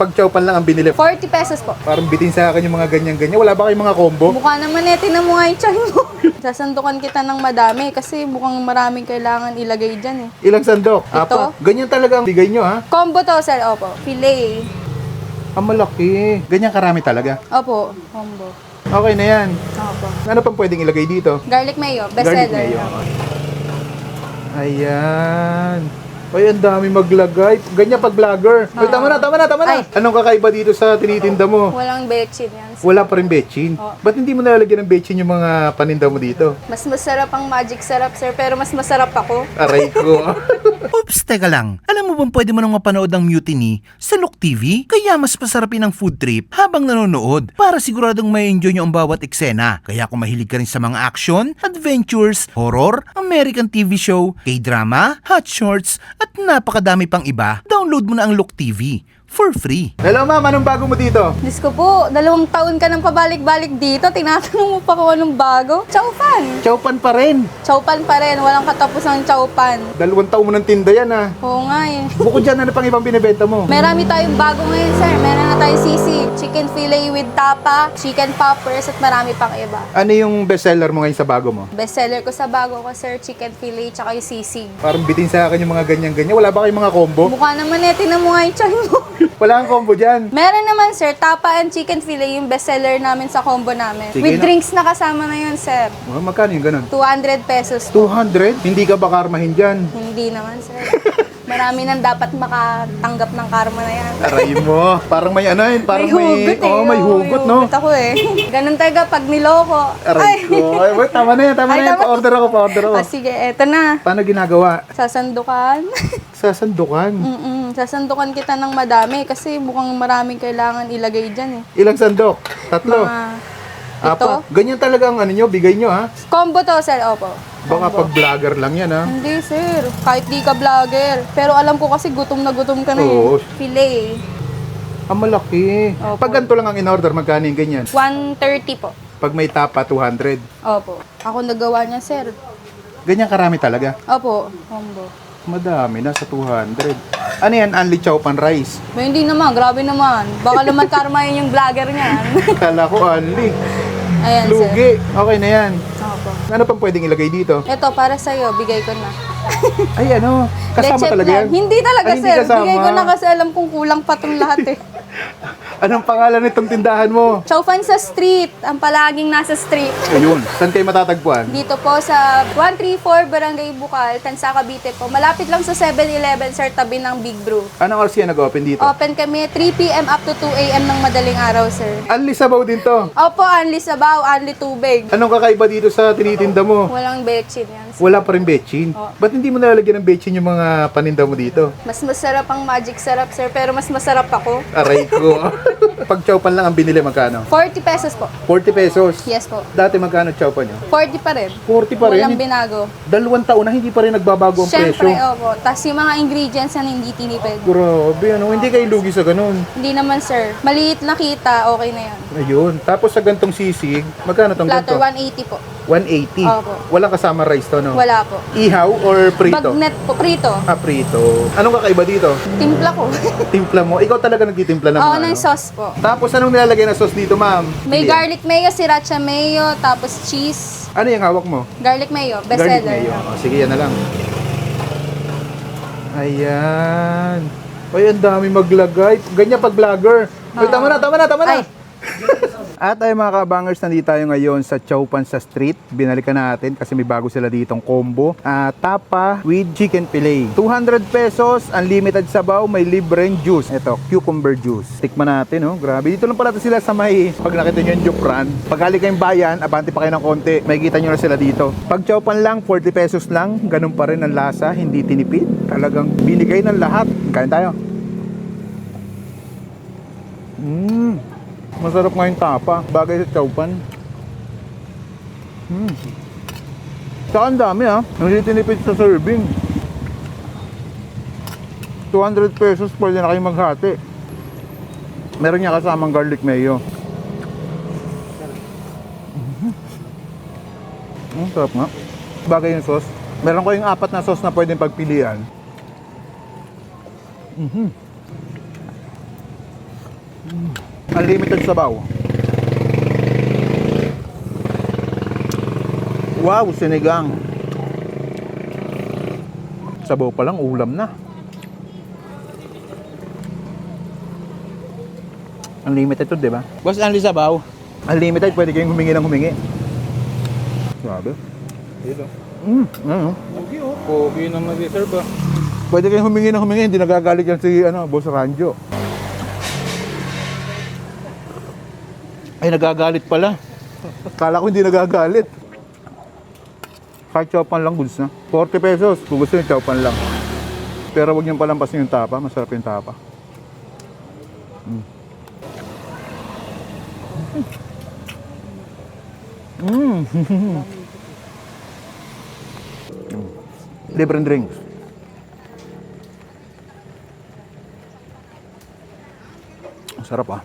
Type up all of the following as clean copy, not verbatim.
Pag chowpan lang ang binili. 40 pesos po. Parang bitin sa akin yung mga ganyan-ganyan. Wala ba kayong mga combo? Mukha naman eh, tinan mo nga yung tiyan mo. Sasandukan kita ng madami kasi mukhang maraming kailangan ilagay dyan eh. Ilang sandok? Ito. Apat. Ganyan talaga ang bigay nyo ha? Combo to, sir. Opo. Filet. Ang malaki. Ganyan karami talaga. Opo. Combo. Okay na yan. Opo. Ano pang pwedeng ilagay dito? Garlic mayo. Best Garlic seller. mayo. Ayan. Ay, ang dami maglagay. Ganyan pag vlogger. Ay, tama na. Ay. Anong kakaiba dito sa tinitinda mo? Walang bechin yan. Wala pa rin betchin. Oo. Ba't hindi mo nalalagyan ng betchin yung mga paninda mo dito? Mas masarap ang magic sarap, sir. Pero mas masarap ako. Aray ko. Oops, teka lang. Alam mo bang pwede mo nang mapanood ang Mutiny sa Look TV? Kaya mas pasarapin ang food trip habang nanonood para siguradong may enjoy nyo ang bawat eksena. Kaya kung mahilig ka rin sa mga action, adventures, horror, American TV show, K-drama, hot shorts, at napakadami pang iba, download mo na ang Look TV for free. Hello ma'am, anong bago mo dito? Diyos ko po, 2 taon ka nang pabalik-balik dito. Tinatanong mo pa kung anong bago. Chowpan. Chowpan pa rin. Chowpan pa rin. Walang katapos ang chowpan. 2 taon mo ng tinda yan ha. Oo nga eh. Bukod dyan, ano pang ibang binibenta mo? Marami tayong bago ngayon, sir. Meron na tayong sisig, chicken fillet with tapa, chicken poppers, at marami pang iba. Ano yung bestseller mo ngayon sa bago mo? Bestseller ko sa bago ko, sir, chicken fillet, tsaka yung sisig. Parang bitin sa akin yung mga ganyan-ganyan. Wala ba kayong mga combo? Mukha naman eh, tinan mo nga yung tiyan mo. Wala kang combo dyan. Meron naman, sir, tapa and chicken fillet, yung bestseller namin sa combo namin. Sige With na. drinks na kasama na yun, sir. Magkano yung ganun? 200 pesos. 200? Hindi ka ba karmahin dyan? Hindi naman, sir. Marami nang dapat makatanggap ng karma na yan. Aray mo. Parang may ano yun. Parang may hugot eh. Oo, may hugot, no? Hugot ako eh. Ganun talaga pag niloko. Aray ko. Ay, wait, tama na yan. Tama Ay, na yan. tama. Pa-order ako. Ah, sige, eto na. Paano ginagawa? Sasandukan. Sa sandukan. Sasandukan kita ng madami kasi mukhang maraming kailangan ilagay dyan eh. Ilang sandok? 3. Ito. Apat. Ganyan talaga ang ano nyo, bigay nyo ha? Combo to, sir. Opo. Baka pag vlogger lang yan ha? Hindi, sir. Kahit di ka vlogger. Pero alam ko kasi gutom na ka na Oo. eh. Filet. Ang malaki. Opo. Pag ganito lang ang in-order, magkano yung ganyan? 130 po. Pag may tapa, 200. Opo. Ako nagawa niya, sir. Ganyan karami talaga. Opo. Combo. Madami, nasa 200. Ano yan? Only chowpan rice. Pero hindi naman. Grabe naman. Baka naman karma yun yung vlogger niyan. Kala ko only. Ayan, sir. Lugi. Okay na yan. Opo. Ano pang pwedeng ilagay dito? Ito, para sa'yo. Bigay ko na. Ay ano, kasama Leche talaga flan. yan? Hindi talaga, Ay, hindi sir. kasama. Bigay ko na kasi alam kong kulang pa tong lahat eh. Anong pangalan nitong tindahan mo? Chowpan sa street. Ang palaging nasa street. Ayun, saan kayo matatagpuan? Dito po sa 134 Barangay Bukal, Tansa, Cavite po. Malapit lang sa 7-Eleven, sir, tabi ng Big Brew. Anong oras yan nag-open dito? Open kami 3 p.m. up to 2 a.m. ng madaling araw, sir. Anli sabaw din to. Opo, only sabaw, only tubig. Anong kakaiba dito sa tinitinda mo? Walang bechin yan. sir. Wala pa rin betchin. Oo. Ba't hindi mo nalalagyan ng betchin yung mga paninda mo dito? Mas masarap ang magic sarap, sir, pero mas masarap ako. Aray ko. Pag chowpan lang ang binili, magkano? 40 pesos po. 40 pesos. Yes po. Dati magkano chowpan nyo? 40 pa rin. 40 pa rin. Walang binago. 2 taon na hindi pa rin nagbabago ang presyo. Siyempre, opo. Tapos yung mga ingredients na hindi tinipid. Grabe, ano? Hindi kayo lugi sa ganun. Hindi naman, sir. Maliit na kita, okay na yan. Ayun. Tapos sa gantong sisig, magkano tong Platter, ganito? 180 po. 180. Opo. Walang kasama rice to, no? Wala po. Ihaw or prito? Bagnet po, prito. Ah, prito. Anong kakaiba dito? Timpla ko. Timpla mo. Ikaw talaga nagtitimpla ng Oo, mga ng ano? sauce po. Tapos anong nilalagay na sauce dito, ma'am? May Hindi. garlic mayo, sriracha mayo, tapos cheese. Ano yung hawak mo? Garlic mayo, best Garlic seller. mayo. Oh, sige, yan na lang. Ayan. Ay, ang dami maglagay. Ganyan pag vlogger. Ay, tama na. Ay. At ay mga kabangers, nandito tayo ngayon sa Chowpan sa Street. Binalikan natin kasi may bago sila ditong combo. Tapa with chicken fillet. 200 pesos, unlimited sabaw, may libreng juice. Ito, cucumber juice. Tikman natin, oh. Grabe. Dito lang pala sila sa may, pag nakita nyo yung Jupran. Pag hali kayong bayan, abante pa kayo ng konti. Makikita nyo na sila dito. Pag Chowpan lang, 40 pesos lang. Ganun pa rin ang lasa, hindi tinipid. Talagang binigay ng lahat. Kain tayo. Masarap nga yung tapa. Bagay sa chowpan. Saka ang dami ha. Hindi tinipid sa serving. 200 pesos pwede na kayo maghati. Meron niya kasamang garlic mayo. Sarap nga. Bagay yung sauce. Meron ko yung 4 na sauce na pwedeng pagpilian. Unlimited sabaw. Wow, sinigang. Sabaw pa lang, ulam na. Unlimited to, di ba? Boss, only sabaw. Unlimited, pwede kayong humingi ng humingi. Grabe. Dito. Ano? Pogi oh. Pogi na mag-reserve ah. Pwede kayong humingi ng humingi, hindi nagagalit yan si Boss Ranjo. Ay, nagagalit pala. Kala ko hindi nagagalit. Kahit chowpan lang, goods na. 40 pesos, kung gusto nyo, chowpan lang. Pero huwag nyo palampasin yung tapa, masarap yung tapa. Libreng drinks. Ang sarap ah.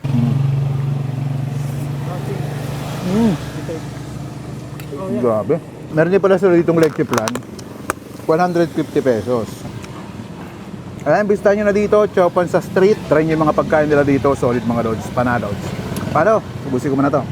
Grabe. Meron din pala sila ditong leche plan. 150 pesos. Ayan, bisitahin nyo na dito, Chowpan sa street. Try nyo yung mga pagkain nila dito. Solid mga lods, panalods. Paano? Ubusin ko muna to.